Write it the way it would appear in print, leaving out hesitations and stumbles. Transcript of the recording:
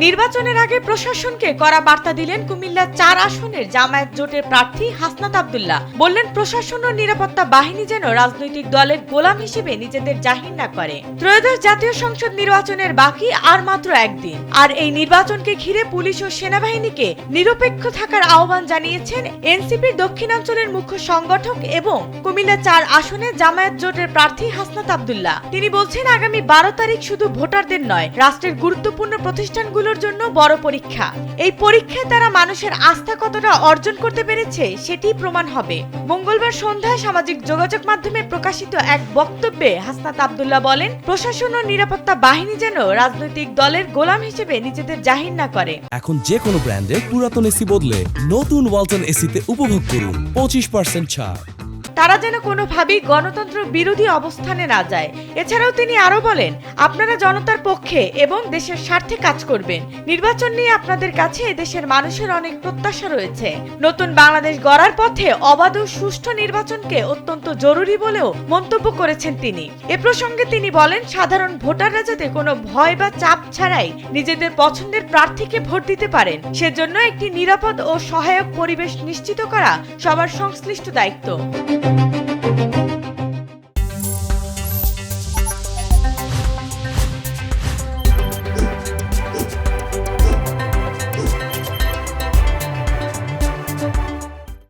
নির্বাচনের আগে প্রশাসনকে কড়া বার্তা দিলেন কুমিল্লা ৪ আসনের জামায়াত জোটের প্রার্থী হাসনাত আব্দুল্লাহ। বললেন, প্রশাসন ও নিরাপত্তা বাহিনী যেন রাজনৈতিক দলের গোলাম হিসেবে নিজেদের জাহির না করে। ত্রয়োদশ জাতীয় সংসদ নির্বাচনের বাকি আর মাত্র একদিন, আর এই নির্বাচনকে ঘিরে পুলিশ ও সেনাবাহিনীকে নিরপেক্ষ থাকার আহ্বান জানিয়েছেন এনসিপির দক্ষিণাঞ্চলের মুখ্য সংগঠক এবং কুমিল্লা ৪ আসনে জামায়াত জোটের প্রার্থী হাসনাত আব্দুল্লাহ। তিনি বলছেন, আগামী ১২ তারিখ শুধু ভোটারদের নয়, রাষ্ট্রের গুরুত্বপূর্ণ প্রতিষ্ঠানগুলোর জন্য বড় পরীক্ষা। এই পরীক্ষায় তারা মানুষের আস্থা কতটা অর্জন করতে পেরেছে সেটি প্রমাণ হবে। মঙ্গলবার সন্ধ্যায় সামাজিক যোগাযোগ মাধ্যমে প্রকাশিত এক বক্তব্যে হাসনাত আব্দুল্লাহ বলেন, প্রশাসন ও নিরাপত্তা বাহিনী যেন রাজনৈতিক দলের গোলাম হিসেবে নিজেদের জাহির না করে। এখন যে কোনো ব্র্যান্ডের পুরাতন এসি বদলে নতুন ওয়ালটন এসিতে উপভোগ করুন 25% ছাড়। তারা যেন কোনোভাবেই গণতন্ত্র বিরোধী অবস্থানে না যায়। এছাড়াও তিনি আরো বলেন, আপনারা জনতার পক্ষে এবং দেশের স্বার্থে কাজ করবেন। নির্বাচন নিয়ে আপনাদের কাছে দেশের মানুষের অনেক প্রত্যাশা রয়েছে। নতুন বাংলাদেশ গড়ার পথে অবাধ ও সুষ্ঠু নির্বাচনকে অত্যন্ত জরুরি বলেও মন্তব্য করেছেন তিনি। এ প্রসঙ্গে তিনি বলেন, সাধারণ ভোটাররা যাতে কোনো ভয় বা চাপ ছাড়াই নিজেদের পছন্দের প্রার্থীকে ভোট দিতে পারেন, সেজন্য একটি নিরাপদ ও সহায়ক পরিবেশ নিশ্চিত করা সবার সংশ্লিষ্ট দায়িত্ব।